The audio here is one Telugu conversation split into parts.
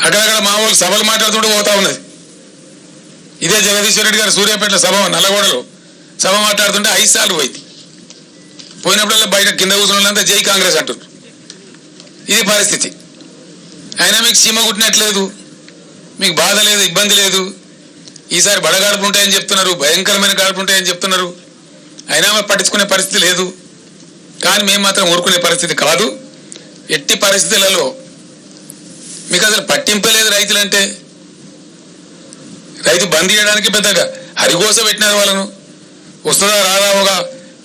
అక్కడక్కడ మా వాళ్ళు సభలు మాట్లాడుతూ పోతా ఉన్నది. ఇదే జగదీశ్వర్ రెడ్డి గారు సూర్యాపేటలో సభ నల్లగొండలో సభ మాట్లాడుతుంటే 5 సార్లు పోయింది. పోయినప్పుడల్లా బయట కింద కూర్చున్న వాళ్ళంతా జై కాంగ్రెస్ అంటున్నారు. ఇది పరిస్థితి. అయినా మీకు సీమ కుట్టినట్లేదు, మీకు బాధ లేదు, ఇబ్బంది లేదు. ఈసారి బడగాడుపు ఉంటాయని చెప్తున్నారు, భయంకరమైన గాడుపు ఉంటాయని చెప్తున్నారు. అయినా పట్టించుకునే పరిస్థితి లేదు. కానీ మేము మాత్రం ఊరుకునే పరిస్థితి కాదు. ఎట్టి పరిస్థితులలో మీకు అసలు పట్టింపే లేదు. రైతులంటే రైతు బంద్ చేయడానికి పెద్దగా హరిగోస పెట్టినారు. వాళ్ళను వస్తుందా రాదా ఒక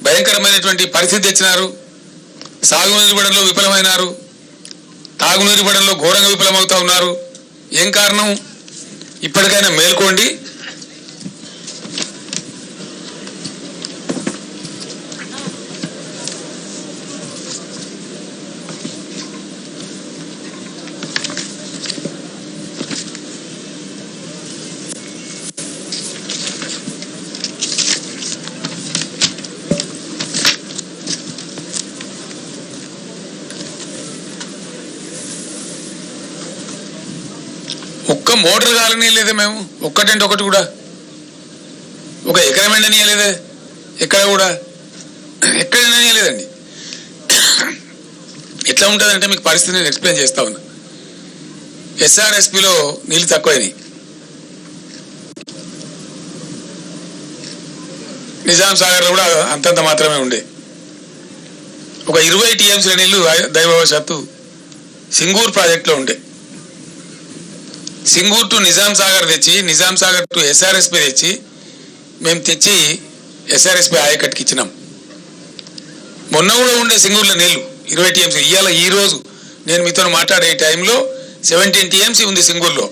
భయంకరమైనటువంటి పరిస్థితి తెచ్చినారు. సాగునీరు ఇవ్వడంలో విఫలమైనారు, తాగునీరు ఇవ్వడంలో ఘోరంగా విఫలమవుతా ఉన్నారు. ఏం కారణం? ఇప్పటికైనా మేల్కోండి. ఒక్క మోటార్ కాలనీయలేదే మేము, ఒక్కటంటే ఒకటి కూడా. ఒక ఎకరం ఎండనీయలేదే, ఎక్కడ కూడా ఎక్కడ ఎండనీయలేదండి. ఎట్లా ఉంటుందంటే మీకు పరిస్థితి నేను ఎక్స్ప్లెయిన్ చేస్తా ఉన్నా. ఎస్ఆర్ఎస్పిలో నీళ్ళు తక్కువైనాయి. నిజాం సాగర్లో కూడా అంతంత మాత్రమే ఉండే. ఒక 20 టీఎంసీల నీళ్లు దైవవశాత్తు సింగూర్ ప్రాజెక్టులో ఉండే. సింగూర్ టు నిజాం సాగర్ తెచ్చి, నిజాం సాగర్ టు ఎస్ఆర్ఎస్పి తెచ్చి మేము తెచ్చి ఎస్ఆర్ఎస్పి ఆయకట్టుకి ఇచ్చినాం. మొన్న కూడా ఉండే సింగూర్లో నీళ్లు 20 టీఎంసీ. ఇవాళ ఈరోజు నేను మీతో మాట్లాడే టైంలో 17 టీఎంసీ ఉంది సింగూర్లో.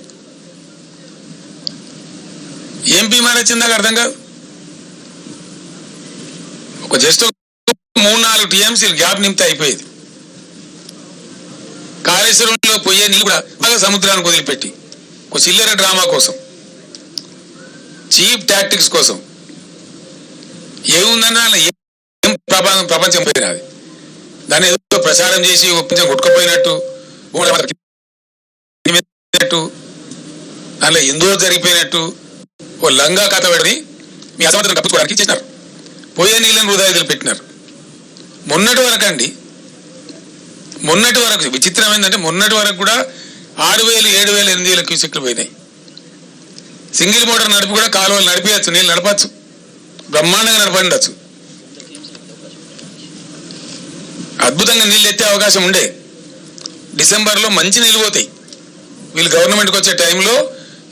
ఏం బీమార్ వచ్చింది నాకు అర్థం కాదు. ఒక జస్ట్ 3-4 టీఎంసీలు గ్యాప్ నింపితే అయిపోయేది. కాళేశ్వరంలో పోయే నీళ్ళు కూడా బాగా సముద్రానికి వదిలిపెట్టి ఒక చిల్లర డ్రామా కోసం, చీప్ టాక్టిక్స్ కోసం ఏముందన్నా ఏం ప్రపంచం పోయినది. దాన్ని ఏదో ప్రచారం చేసి ఒప్పించం కొట్టుకుపోయినట్టు, దానిలో ఎందులో జరిగిపోయినట్టు ఓ లంగా కథ పెడి మీ అసమర్థం తప్పించుకోవడానికి చేసినారు. పోయే నీళ్ళని వృధా వదిలిపెట్టినారు. మొన్నటి వరకు అండి, మొన్నటి వరకు విచిత్రం ఏంటంటే మొన్నటి వరకు కూడా 6,000, 7,000, 8,000 క్యూసెక్లు పోయినాయి. సింగిల్ మోటార్ నడిపి కూడా కాలువలు నడిపించచ్చు, నీళ్ళు నడపచ్చు, బ్రహ్మాండంగా నడపండచ్చు. అద్భుతంగా నీళ్ళు ఎత్తే అవకాశం ఉండే. డిసెంబర్లో మంచి నీళ్ళు పోతాయి. వీళ్ళు గవర్నమెంట్కి వచ్చే టైంలో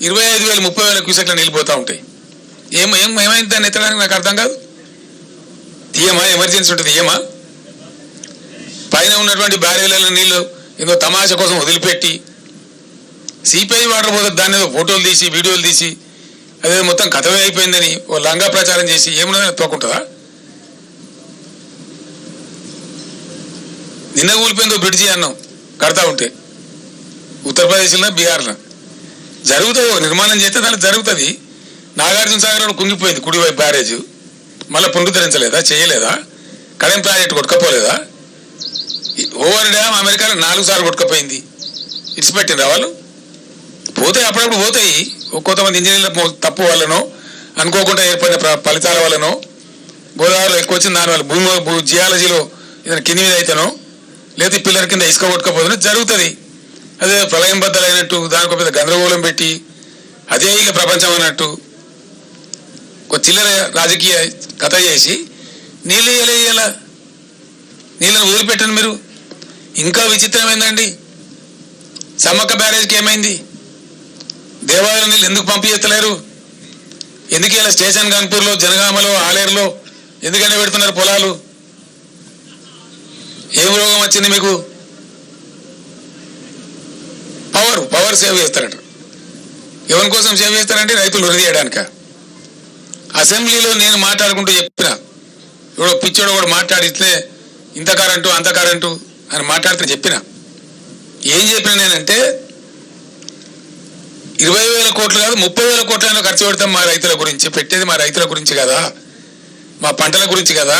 25,000, 30,000 క్యూసెక్ల నీళ్ళు పోతూ ఉంటాయి. ఏమైంది దాన్ని ఎత్తడానికి నాకు అర్థం కాదు. తీయమా? ఎమర్జెన్సీ ఉంటుంది తీయమా? పైన ఉన్నటువంటి బ్యారేజ్లలో నీళ్ళు ఏదో తమాషా కోసం వదిలిపెట్టి సిపిఐ వాటర్ పోతుంది, దాన్ని ఏదో ఫోటోలు తీసి వీడియోలు తీసి అదే మొత్తం కథమే అయిపోయిందని ఓ లంగా ప్రచారం చేసి ఏమన్నా తోకుంటుందా? నిన్న కూలిపోయిందో బ్రిడ్జి అన్నాం కడతా ఉంటే ఉత్తరప్రదేశ్లో, బీహార్లో జరుగుతుంది. నిర్మాణం చేస్తే దానికి జరుగుతుంది. నాగార్జున సాగర్ కుంగిపోయింది కుడివైపు బ్యారేజ్, మళ్ళీ పునరుద్ధరించలేదా? చేయలేదా? కడెం ప్రాజెక్టు కొట్టుకపోలేదా? ఓవర్ డ్యామ్ అమెరికాలో 4 సార్లు కొట్టుకపోయింది. ఇడిచిపెట్టిండ్రా వాళ్ళు? పోతాయి, అప్పుడప్పుడు పోతాయి. కొంతమంది ఇంజనీర్ల తప్పు వల్లనో, అనుకోకుండా ఏర్పడిన ఫలితాల వల్లనో, గోదావరిలో ఎక్కువ వచ్చింది దానివల్ల, భూమి జియాలజీలో ఏదైనా కింది మీద అయితేనో, లేదా పిల్లల కింద ఇసుక కొట్టుకపోతుందో జరుగుతుంది. అదే ప్రళయం బద్దలైనట్టు దానికి పెద్ద గందరగోళం పెట్టి అదే ఇక ప్రపంచం అన్నట్టు ఒక చిల్లర రాజకీయ కథ చేసి నీళ్ళు ఇయ్యాల నీళ్ళని వదిలిపెట్టండి మీరు. ఇంకా విచిత్రం ఏందండి, సమ్మక్క బ్యారేజ్కి ఏమైంది? దేవాలయం నీళ్ళు ఎందుకు పంపించలేరు? ఎందుకు ఇలా స్టేషన్ గన్పూర్లో, జనగామలో, ఆలేరులో ఎందుకంటే పెడుతున్నారు పొలాలు? ఏం రోగం వచ్చింది మీకు? పవర్ సేవ్ చేస్తారట. ఎవరి కోసం సేవ్ చేస్తారంటే రైతులు వృద్ధి. అసెంబ్లీలో నేను మాట్లాడుకుంటూ చెప్పిన, ఎవడో పిచ్చోడు కూడా మాట్లాడితే ఇంత కరెంటు అంత కరెంటు అని మాట్లాడితే చెప్పిన. ఏం చెప్పిన నేనంటే 20,000 కోట్లు కాదు 30,000 కోట్లైనా ఖర్చు పెడతాం మా రైతుల గురించి. పెట్టేది మా రైతుల గురించి కదా, మా పంటల గురించి కదా.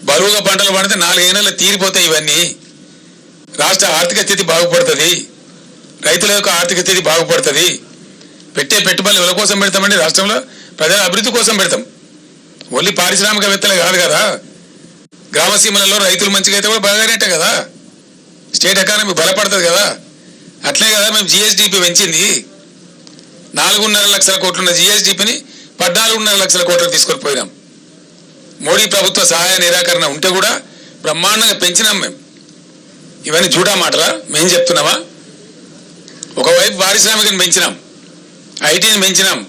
బరువుగా పంటలు పండితే 4 ఏళ్ళలో తీరిపోతాయి ఇవన్నీ. రాష్ట్ర ఆర్థిక స్థితి బాగుపడుతుంది, రైతుల యొక్క ఆర్థిక స్థితి బాగుపడుతుంది. పెట్టే పెట్టుబడులు ఎవరి కోసం పెడతామండి? రాష్ట్రంలో ప్రజల అభివృద్ధి కోసం పెడతాం. ఓన్లీ పారిశ్రామికవేత్తలే కాదు కదా. గ్రామసీమలలో రైతులు మంచిగా అయితే కూడా బాగానేటే కదా, స్టేట్ ఎకానమీ బలపడుతుంది కదా. అట్లే కదా మేము జిఎస్డిపి పెంచింది. 4.5 లక్షల కోట్లున్న జిఎస్డిపిని 14.5 లక్షల కోట్లకు తీసుకొని పోయినాం. మోడీ ప్రభుత్వ సహాయ నిరాకరణ ఉంటే కూడా బ్రహ్మాండంగా పెంచినాం మేము. ఇవన్నీ చూడా మాటలా? మేము చెప్తున్నామా? ఒకవైపు పారిశ్రామికను పెంచినాం, ఐటీని పెంచినాం.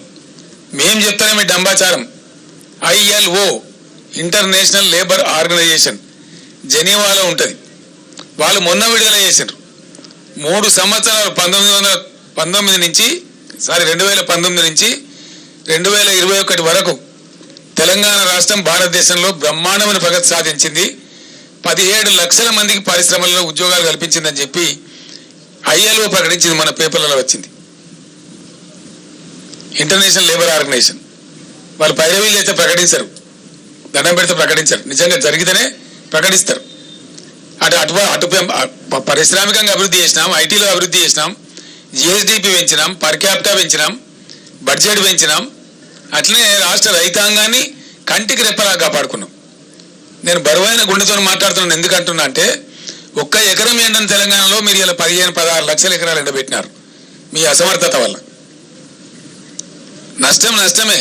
మేం చెప్తానే మీ డంబాచారం. ILO ఇంటర్నేషనల్ లేబర్ ఆర్గనైజేషన్ జెనీవాలో ఉంటుంది. వాళ్ళు మొన్న విడుదల చేశారు. 3 సంవత్సరాలు 2019 నుంచి 2021 వరకు తెలంగాణ రాష్ట్రం భారతదేశంలో బ్రహ్మాండమైన ప్రగతి సాధించింది. 17 లక్షల మందికి పరిశ్రమల్లో ఉద్యోగాలు కల్పించిందని చెప్పి ILO ప్రకటించింది. మన పేపర్లలో వచ్చింది. ఇంటర్నేషనల్ లేబర్ ఆర్గనైజేషన్ వాళ్ళు పైరవీలు అయితే ప్రకటించరు, దండం పెడితే ప్రకటించరు. నిజంగా జరిగితేనే ప్రకటిస్తారు. అటు పారిశ్రామికంగా అభివృద్ధి చేసినాం, ఐటీలో అభివృద్ధి చేసినాం, జిఎస్డిపి పెంచినాం, పర్ క్యాపిటా పెంచినాం, బడ్జెట్ పెంచినాం. అట్లనే రాష్ట్ర రైతాంగాన్ని కంటికి రెప్పలా కాపాడుకున్నాం. నేను బరువైన గుండెతో మాట్లాడుతున్నాను. ఎందుకంటున్నా అంటే 1 ఎకరం ఎండని తెలంగాణలో మీరు ఇలా 15-16 లక్షల ఎకరాలు ఎండబెట్టినారు. మీ అసమర్థత వల్ల నష్టమే.